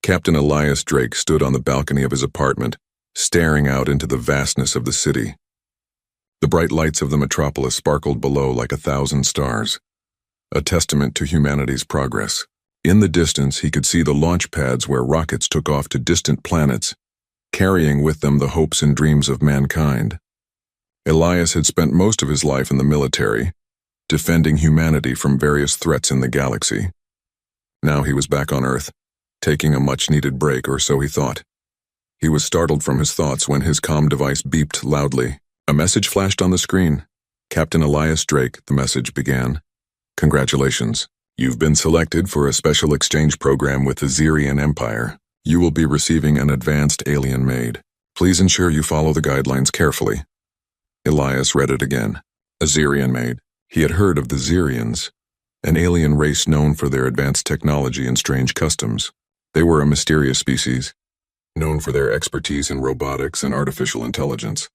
Captain Elias Drake stood on the balcony of his apartment, staring out into the vastness of the city. The bright lights of the metropolis sparkled below like 1,000 stars, a testament to humanity's progress. In the distance, he could see the launch pads where rockets took off to distant planets, carrying with them the hopes and dreams of mankind. Elias had spent most of his life in the military, defending humanity from various threats in the galaxy. Now he was back on Earth, taking a much-needed break, or so he thought. He was startled from his thoughts when his comm device beeped loudly. A message flashed on the screen. Captain Elias Drake, the message began. Congratulations. You've been selected for a special exchange program with the Xerian Empire. You will be receiving an advanced alien maid. Please ensure you follow the guidelines carefully. Elias read it again. A Xerian maid. He had heard of the Xerians, an alien race known for their advanced technology and strange customs. They were a mysterious species, known for their expertise in robotics and artificial intelligence.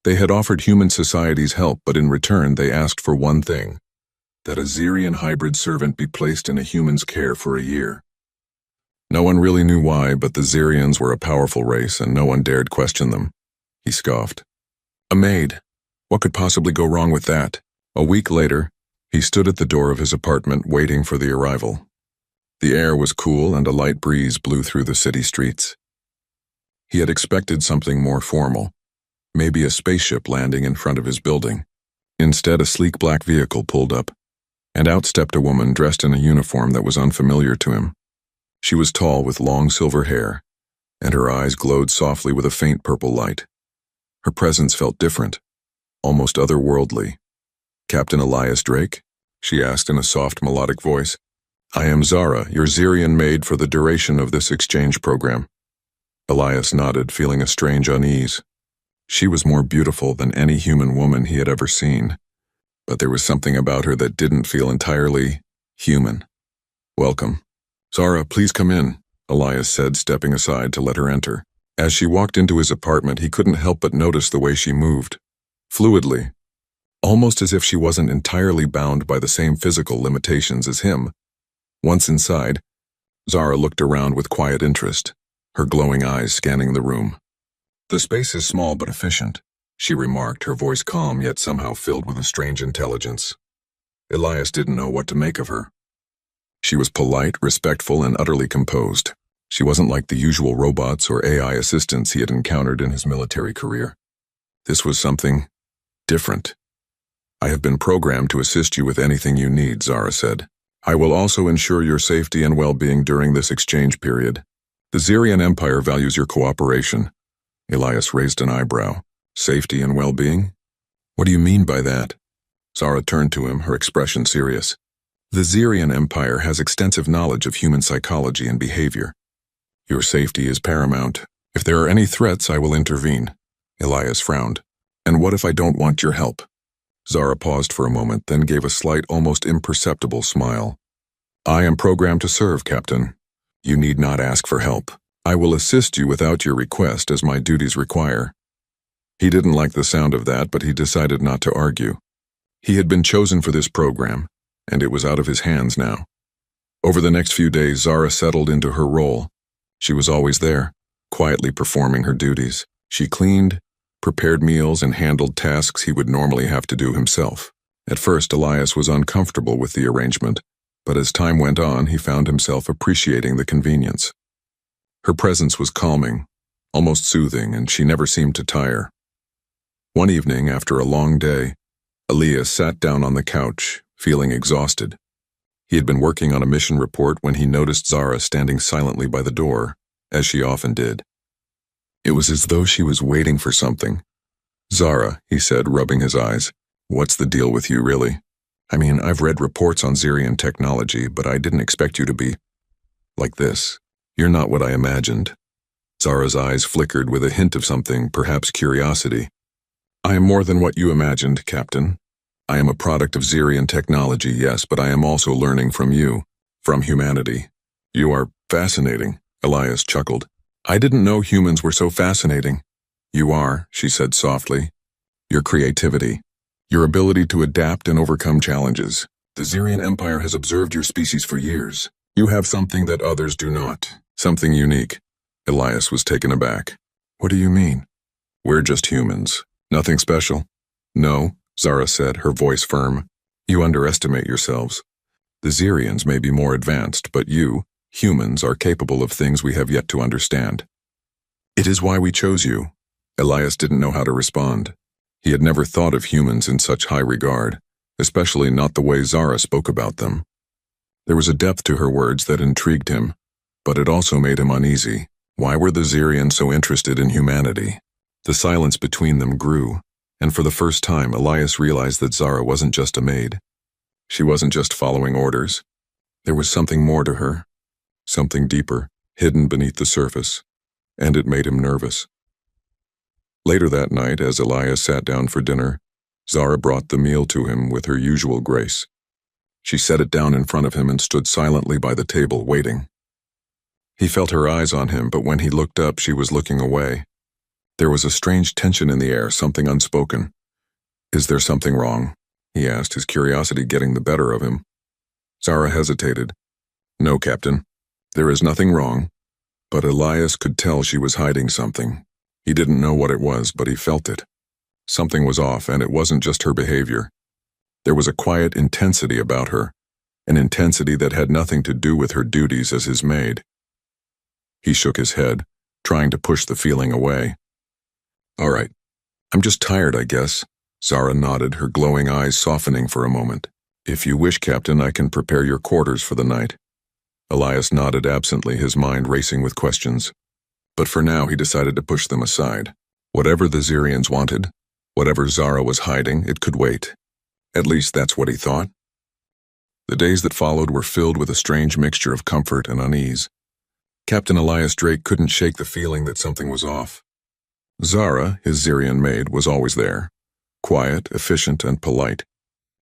They had offered human societies help, but in return they asked for one thing: that a Xerian hybrid servant be placed in a human's care for a year. No one really knew why, but the Xerians were a powerful race and no one dared question them. He scoffed. A maid. What could possibly go wrong with that? A week later, he stood at the door of his apartment waiting for the arrival. The air was cool and a light breeze blew through the city streets. He had expected something more formal, maybe a spaceship landing in front of his building. Instead, a sleek black vehicle pulled up, and out stepped a woman dressed in a uniform that was unfamiliar to him. She was tall with long silver hair, and her eyes glowed softly with a faint purple light. Her presence felt different, almost otherworldly. Captain Elias Drake? She asked in a soft, melodic voice. I am Zara, your Xerian maid for the duration of this exchange program. Elias nodded, feeling a strange unease. She was more beautiful than any human woman he had ever seen, but there was something about her that didn't feel entirely human. Welcome. Zara, please come in, Elias said, stepping aside to let her enter. As she walked into his apartment, he couldn't help but notice the way she moved. Fluidly, almost as if she wasn't entirely bound by the same physical limitations as him. Once inside, Zara looked around with quiet interest, her glowing eyes scanning the room. The space is small but efficient, she remarked, her voice calm yet somehow filled with a strange intelligence. Elias didn't know what to make of her. She was polite, respectful, and utterly composed. She wasn't like the usual robots or AI assistants he had encountered in his military career. This was something different. I have been programmed to assist you with anything you need, Zara said. I will also ensure your safety and well-being during this exchange period. The Xerian Empire values your cooperation. Elias raised an eyebrow. Safety and well-being? What do you mean by that? Zara turned to him, her expression serious. The Xerian Empire has extensive knowledge of human psychology and behavior. Your safety is paramount. If there are any threats, I will intervene. Elias frowned. And what if I don't want your help? Zara paused for a moment, then gave a slight, almost imperceptible smile. I am programmed to serve, Captain. You need not ask for help. I will assist you without your request, as my duties require. He didn't like the sound of that, but he decided not to argue. He had been chosen for this program, and it was out of his hands now. Over the next few days, Zara settled into her role. She was always there, quietly performing her duties. She cleaned, prepared meals, and handled tasks he would normally have to do himself. At first, Elias was uncomfortable with the arrangement, but as time went on, he found himself appreciating the convenience. Her presence was calming, almost soothing, and she never seemed to tire. One evening, after a long day, Elias sat down on the couch, feeling exhausted. He had been working on a mission report when he noticed Zara standing silently by the door, as she often did. It was as though she was waiting for something. Zara, he said, rubbing his eyes, what's the deal with you, really? I mean, I've read reports on Xerian technology, but I didn't expect you to be like this. You're not what I imagined. Zara's eyes flickered with a hint of something, perhaps curiosity. I am more than what you imagined, Captain. I am a product of Xerian technology, yes, but I am also learning from you, from humanity. You are fascinating, Elias chuckled. I didn't know humans were so fascinating. You are, she said softly. Your creativity, your ability to adapt and overcome challenges. The Xerian Empire has observed your species for years. You have something that others do not. Something unique. Elias was taken aback. What do you mean? We're just humans. Nothing special? No, Zara said, her voice firm. You underestimate yourselves. The Xerians may be more advanced, but you, humans, are capable of things we have yet to understand. It is why we chose you. Elias didn't know how to respond. He had never thought of humans in such high regard, especially not the way Zara spoke about them. There was a depth to her words that intrigued him, but it also made him uneasy. Why were the Xerians so interested in humanity? The silence between them grew, and for the first time Elias realized that Zara wasn't just a maid. She wasn't just following orders. There was something more to her, something deeper, hidden beneath the surface, and it made him nervous. Later that night, as Elias sat down for dinner, Zara brought the meal to him with her usual grace. She set it down in front of him and stood silently by the table, waiting. He felt her eyes on him, but when he looked up, she was looking away. There was a strange tension in the air, something unspoken. Is there something wrong? He asked, his curiosity getting the better of him. Zara hesitated. No, Captain. There is nothing wrong. But Elias could tell she was hiding something. He didn't know what it was, but he felt it. Something was off, and it wasn't just her behavior. There was a quiet intensity about her, an intensity that had nothing to do with her duties as his maid. He shook his head, trying to push the feeling away. All right. I'm just tired, I guess. Zara nodded, her glowing eyes softening for a moment. If you wish, Captain, I can prepare your quarters for the night. Elias nodded absently, his mind racing with questions. But for now, he decided to push them aside. Whatever the Xerians wanted, whatever Zara was hiding, it could wait. At least that's what he thought. The days that followed were filled with a strange mixture of comfort and unease. Captain Elias Drake couldn't shake the feeling that something was off. Zara, his Xerian maid, was always there. Quiet, efficient, and polite.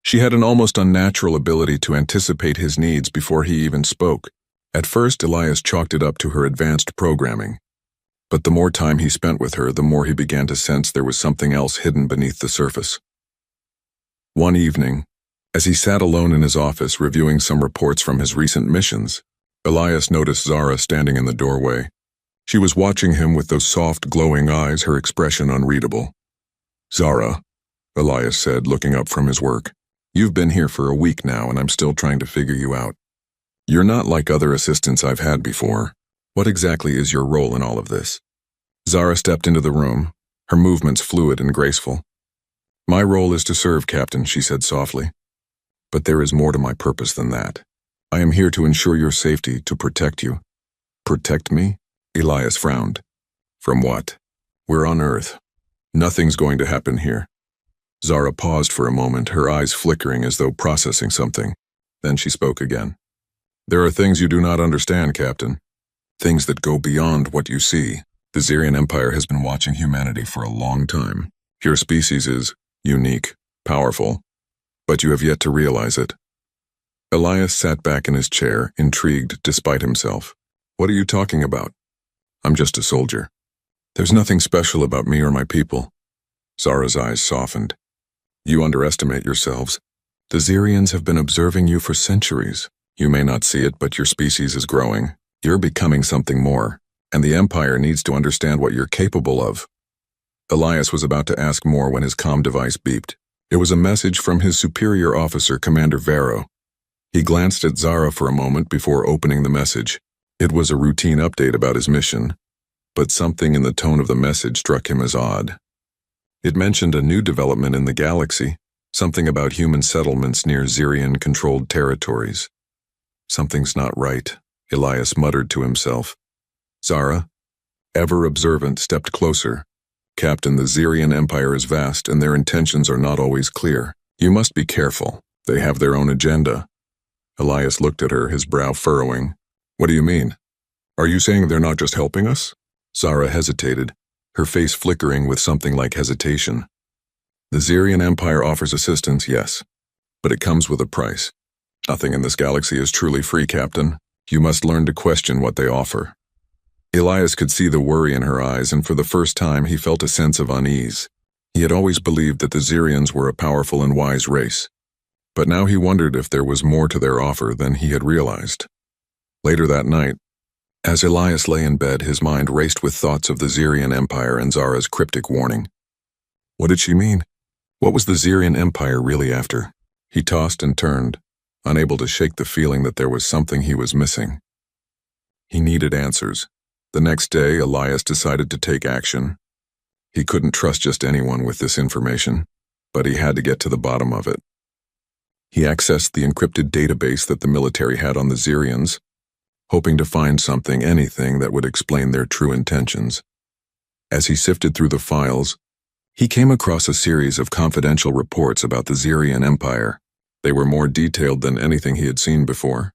She had an almost unnatural ability to anticipate his needs before he even spoke. At first, Elias chalked it up to her advanced programming. But the more time he spent with her, the more he began to sense there was something else hidden beneath the surface. One evening, as he sat alone in his office reviewing some reports from his recent missions, Elias noticed Zara standing in the doorway. She was watching him with those soft, glowing eyes, her expression unreadable. Zara, Elias said, looking up from his work. You've been here for a week now, and I'm still trying to figure you out. You're not like other assistants I've had before. What exactly is your role in all of this? Zara stepped into the room, her movements fluid and graceful. My role is to serve, Captain, she said softly. But there is more to my purpose than that. I am here to ensure your safety, to protect you. Protect me? Elias frowned. From what? We're on Earth. Nothing's going to happen here. Zara paused for a moment, her eyes flickering as though processing something. Then she spoke again. There are things you do not understand, Captain. Things that go beyond what you see. The Xerian Empire has been watching humanity for a long time. Your species is unique, powerful, but you have yet to realize it. Elias sat back in his chair, intrigued despite himself. What are you talking about? I'm just a soldier. There's nothing special about me or my people. Zara's eyes softened. You underestimate yourselves. The Xerians have been observing you for centuries. You may not see it, but your species is growing. You're becoming something more, and the Empire needs to understand what you're capable of. Elias was about to ask more when his comm device beeped. It was a message from his superior officer, Commander Vero. He glanced at Zara for a moment before opening the message. It was a routine update about his mission, but something in the tone of the message struck him as odd. It mentioned a new development in the galaxy, something about human settlements near Xerian-controlled territories. Something's not right, Elias muttered to himself. Zara, ever observant, stepped closer. Captain, the Xerian Empire is vast, and their intentions are not always clear. You must be careful. They have their own agenda. Elias looked at her, his brow furrowing. What do you mean? Are you saying they're not just helping us? Zara hesitated, her face flickering with something like hesitation. The Xerian Empire offers assistance, yes, but it comes with a price. Nothing in this galaxy is truly free, Captain. You must learn to question what they offer. Elias could see the worry in her eyes, and for the first time he felt a sense of unease. He had always believed that the Xerians were a powerful and wise race, but now he wondered if there was more to their offer than he had realized. Later that night, As Elias lay in bed, his mind raced with thoughts of the Xerian Empire and Zara's cryptic warning. What did she mean? What was the Xerian Empire really after? He tossed and turned, unable to shake the feeling that there was something he was missing. He needed answers. The next day, Elias decided to take action. He couldn't trust just anyone with this information, but he had to get to the bottom of it. He accessed the encrypted database that the military had on the Xerians, hoping to find something, anything that would explain their true intentions. As he sifted through the files, he came across a series of confidential reports about the Xerian Empire. They were more detailed than anything he had seen before.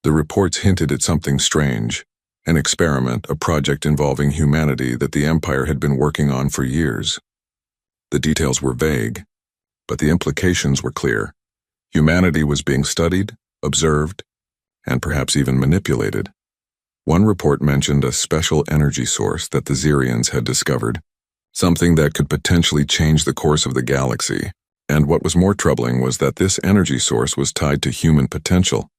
The reports hinted at something strange, an experiment, a project involving humanity that the Empire had been working on for years. The details were vague, but the implications were clear. Humanity was being studied, observed, and perhaps even manipulated. One report mentioned a special energy source that the Xerians had discovered, something that could potentially change the course of the galaxy, and what was more troubling was that this energy source was tied to human potential,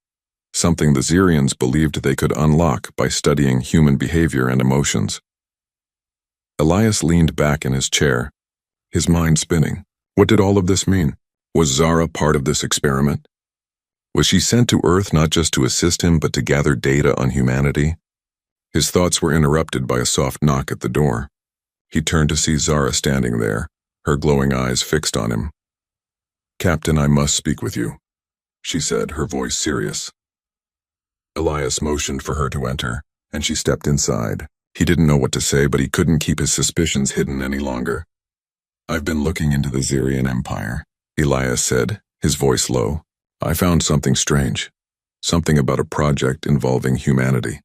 something the Xerians believed they could unlock by studying human behavior and emotions. Elias leaned back in his chair, his mind spinning. What did all of this mean? Was Zara part of this experiment? Was she sent to Earth not just to assist him but to gather data on humanity? His thoughts were interrupted by a soft knock at the door. He turned to see Zara standing there, her glowing eyes fixed on him. "Captain, I must speak with you," she said, her voice serious. Elias motioned for her to enter, and she stepped inside. He didn't know what to say, but he couldn't keep his suspicions hidden any longer. "I've been looking into the Xerian Empire," Elias said, his voice low. "I found something strange, something about a project involving humanity.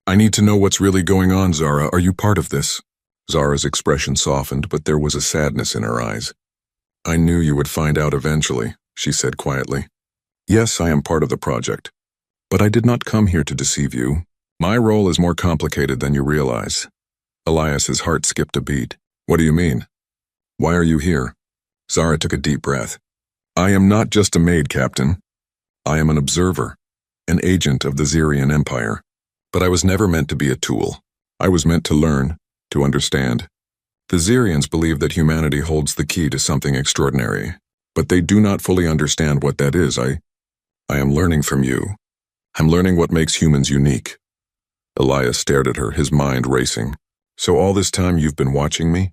I need to know what's really going on, Zara. Are you part of this?" Zara's expression softened, but there was a sadness in her eyes. "I knew you would find out eventually," she said quietly. "Yes, I am part of the project. But I did not come here to deceive you. My role is more complicated than you realize." Elias's heart skipped a beat. "What do you mean? Why are you here?" Zara took a deep breath. "I am not just a maid, Captain. I am an observer, an agent of the Xerian Empire. But I was never meant to be a tool. I was meant to learn, to understand. The Xerians believe that humanity holds the key to something extraordinary, but they do not fully understand what that is. I am learning from you. I'm learning what makes humans unique." Elias stared at her, his mind racing. "So all this time you've been watching me?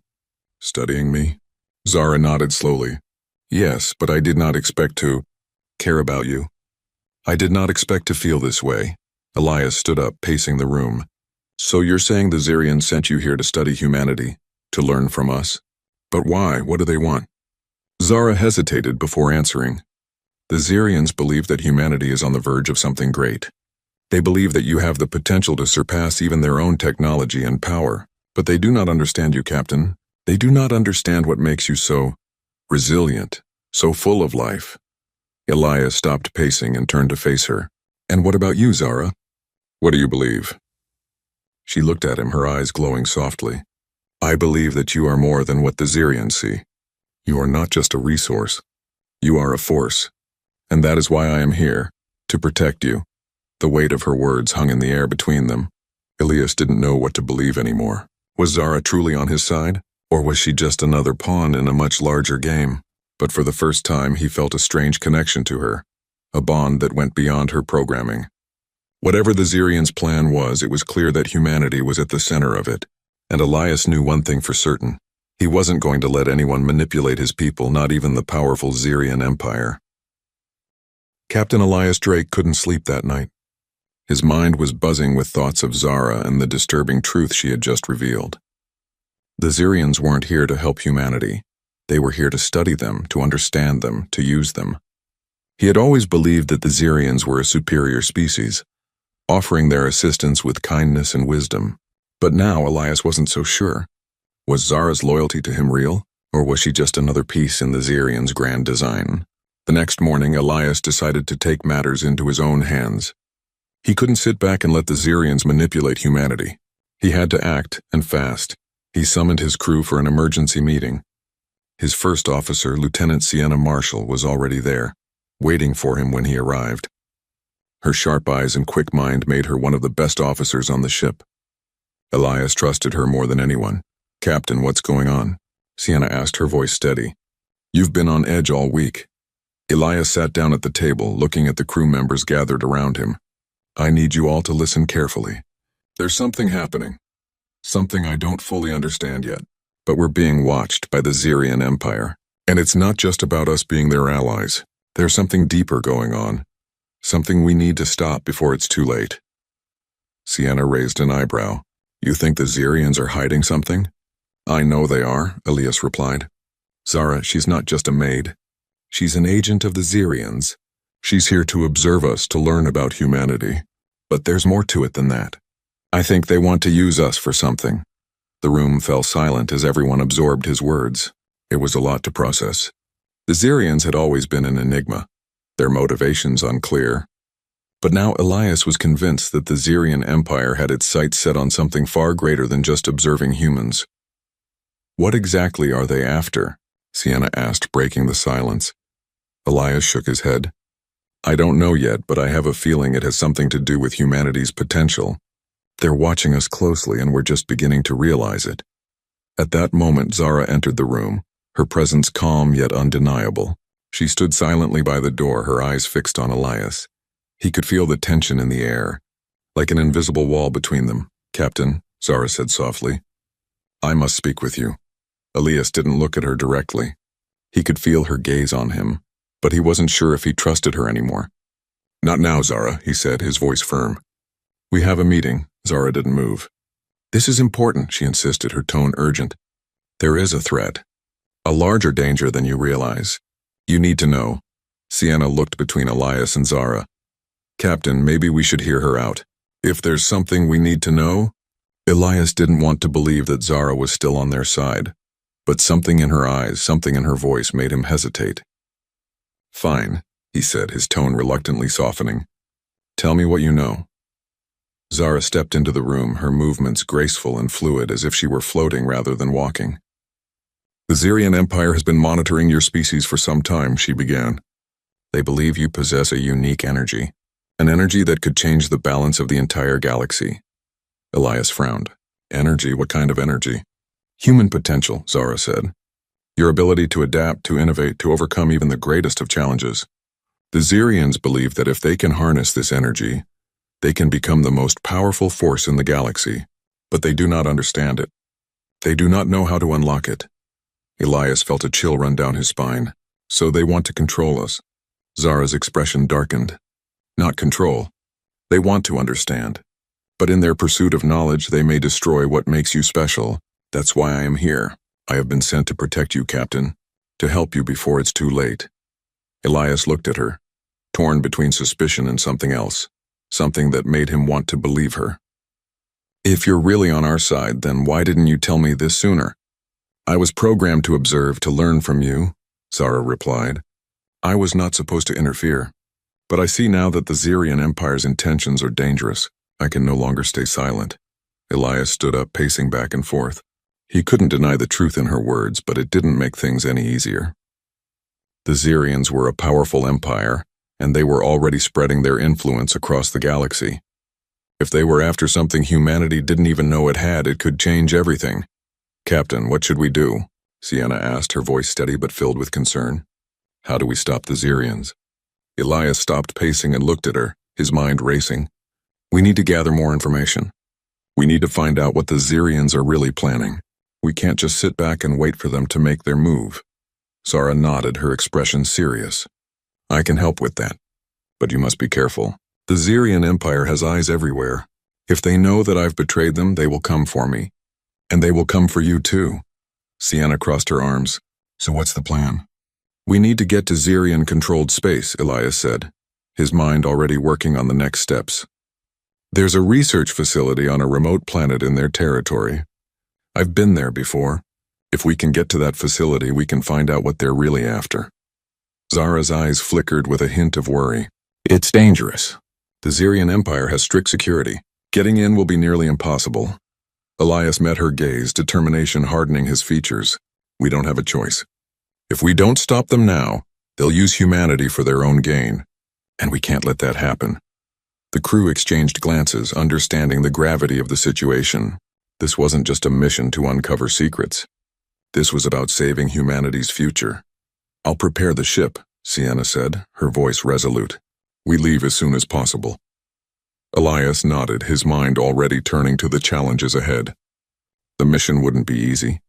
Studying me?" Zara nodded slowly. "Yes, but I did not expect to care about you. I did not expect to feel this way." Elias stood up, pacing the room. "So you're saying the Xerians sent you here to study humanity, to learn from us? But why? What do they want?" Zara hesitated before answering. "The Xerians believe that humanity is on the verge of something great. They believe that you have the potential to surpass even their own technology and power. But they do not understand you, Captain. They do not understand what makes you so resilient, so full of life." Elias stopped pacing and turned to face her. "And what about you, Zara? What do you believe?" She looked at him, her eyes glowing softly. "I believe that you are more than what the Xerians see. You are not just a resource. You are a force. And that is why I am here, to protect you." The weight of her words hung in the air between them. Elias didn't know what to believe anymore. Was Zara truly on his side? Or was she just another pawn in a much larger game? But for the first time, he felt a strange connection to her, a bond that went beyond her programming. Whatever the Xerians' plan was, it was clear that humanity was at the center of it. And Elias knew one thing for certain. He wasn't going to let anyone manipulate his people, not even the powerful Xerian Empire. Captain Elias Drake couldn't sleep that night. His mind was buzzing with thoughts of Zara and the disturbing truth she had just revealed. The Xerians weren't here to help humanity. They were here to study them, to understand them, to use them. He had always believed that the Xerians were a superior species, offering their assistance with kindness and wisdom. But now Elias wasn't so sure. Was Zara's loyalty to him real, or was she just another piece in the Xerians' grand design? The next morning, Elias decided to take matters into his own hands. He couldn't sit back and let the Xerians manipulate humanity. He had to act, and fast. He summoned his crew for an emergency meeting. His first officer, Lieutenant Sienna Marshall, was already there, waiting for him when he arrived. Her sharp eyes and quick mind made her one of the best officers on the ship. Elias trusted her more than anyone. "Captain, what's going on?" Sienna asked, her voice steady. "You've been on edge all week." Elias sat down at the table, looking at the crew members gathered around him. "I need you all to listen carefully. There's something happening. Something I don't fully understand yet. But we're being watched by the Xerian Empire. And it's not just about us being their allies. There's something deeper going on. Something we need to stop before it's too late." Sienna raised an eyebrow. "You think the Xerians are hiding something?" "I know they are," Elias replied. "Zara, she's not just a maid. She's an agent of the Xerians. She's here to observe us, to learn about humanity. But there's more to it than that. I think they want to use us for something." The room fell silent as everyone absorbed his words. It was a lot to process. The Xerians had always been an enigma, their motivations unclear. But now Elias was convinced that the Xerian Empire had its sights set on something far greater than just observing humans. "What exactly are they after?" Sienna asked, breaking the silence. Elias shook his head. "I don't know yet, but I have a feeling it has something to do with humanity's potential. They're watching us closely and we're just beginning to realize it." At that moment, Zara entered the room, her presence calm yet undeniable. She stood silently by the door, her eyes fixed on Elias. He could feel the tension in the air, like an invisible wall between them. "Captain," Zara said softly, "I must speak with you." Elias didn't look at her directly. He could feel her gaze on him, but he wasn't sure if he trusted her anymore. "Not now, Zara," he said, his voice firm. "We have a meeting." Zara didn't move. "This is important," she insisted, her tone urgent. "There is a threat. A larger danger than you realize. You need to know." Sienna looked between Elias and Zara. "Captain, maybe we should hear her out. If there's something we need to know?" Elias didn't want to believe that Zara was still on their side, but something in her eyes, something in her voice made him hesitate. "Fine," he said, his tone reluctantly softening. "Tell me what you know." Zara stepped into the room, her movements graceful and fluid as if she were floating rather than walking. "The Xerian Empire has been monitoring your species for some time," she began. "They believe you possess a unique energy, an energy that could change the balance of the entire galaxy." Elias frowned. "Energy? What kind of energy?" "Human potential," Zara said. "Your ability to adapt, to innovate, to overcome even the greatest of challenges. The Xerians believe that if they can harness this energy, they can become the most powerful force in the galaxy, but they do not understand it. They do not know how to unlock it." Elias felt a chill run down his spine. "So they want to control us." Zara's expression darkened. "Not control. They want to understand. But in their pursuit of knowledge, they may destroy what makes you special. That's why I am here. I have been sent to protect you, Captain, to help you before it's too late." Elias looked at her, torn between suspicion and something else, something that made him want to believe her. "If you're really on our side, then why didn't you tell me this sooner?" "I was programmed to observe, to learn from you," Zara replied. "I was not supposed to interfere. But I see now that the Xerian Empire's intentions are dangerous. I can no longer stay silent." Elias stood up, pacing back and forth. He couldn't deny the truth in her words, but it didn't make things any easier. The Xerians were a powerful empire, and they were already spreading their influence across the galaxy. If they were after something humanity didn't even know it had, it could change everything. "Captain, what should we do?" Sienna asked, her voice steady but filled with concern. "How do we stop the Xerians?" Elias stopped pacing and looked at her, his mind racing. "We need to gather more information. We need to find out what the Xerians are really planning. We can't just sit back and wait for them to make their move." Zara nodded, her expression serious. "I can help with that. But you must be careful. The Xerian Empire has eyes everywhere. If they know that I've betrayed them, they will come for me. And they will come for you too." Sienna crossed her arms. "So what's the plan?" "We need to get to Xerian-controlled space," Elias said, his mind already working on the next steps. "There's a research facility on a remote planet in their territory. I've been there before. If we can get to that facility, we can find out what they're really after." Zara's eyes flickered with a hint of worry. "It's dangerous. The Xerian Empire has strict security. Getting in will be nearly impossible." Elias met her gaze, determination hardening his features. "We don't have a choice. If we don't stop them now, they'll use humanity for their own gain. And we can't let that happen." The crew exchanged glances, understanding the gravity of the situation. This wasn't just a mission to uncover secrets. This was about saving humanity's future. "I'll prepare the ship," Sienna said, her voice resolute. "We leave as soon as possible." Elias nodded, his mind already turning to the challenges ahead. The mission wouldn't be easy.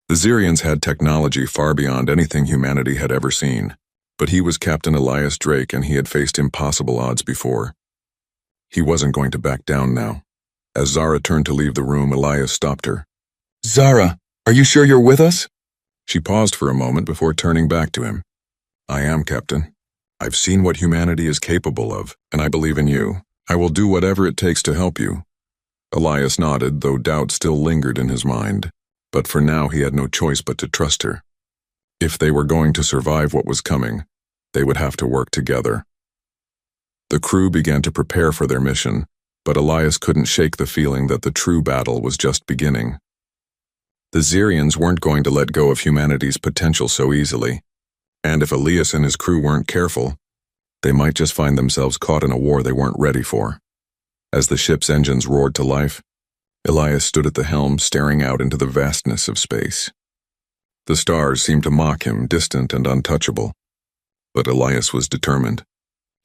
The Xerians had technology far beyond anything humanity had ever seen. But he was Captain Elias Drake, and he had faced impossible odds before. He wasn't going to back down now. As Zara turned to leave the room, Elias stopped her. "Zara, are you sure you're with us?" She paused for a moment before turning back to him. "I am, Captain. I've seen what humanity is capable of, and I believe in you. I will do whatever it takes to help you." Elias nodded, though doubt still lingered in his mind. But for now he had no choice but to trust her. If they were going to survive what was coming, they would have to work together. The crew began to prepare for their mission, but Elias couldn't shake the feeling that the true battle was just beginning. The Xerians weren't going to let go of humanity's potential so easily, and if Elias and his crew weren't careful, they might just find themselves caught in a war they weren't ready for. As the ship's engines roared to life, Elias stood at the helm, staring out into the vastness of space. The stars seemed to mock him, distant and untouchable. But Elias was determined.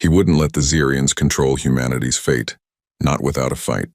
He wouldn't let the Xerians control humanity's fate, not without a fight.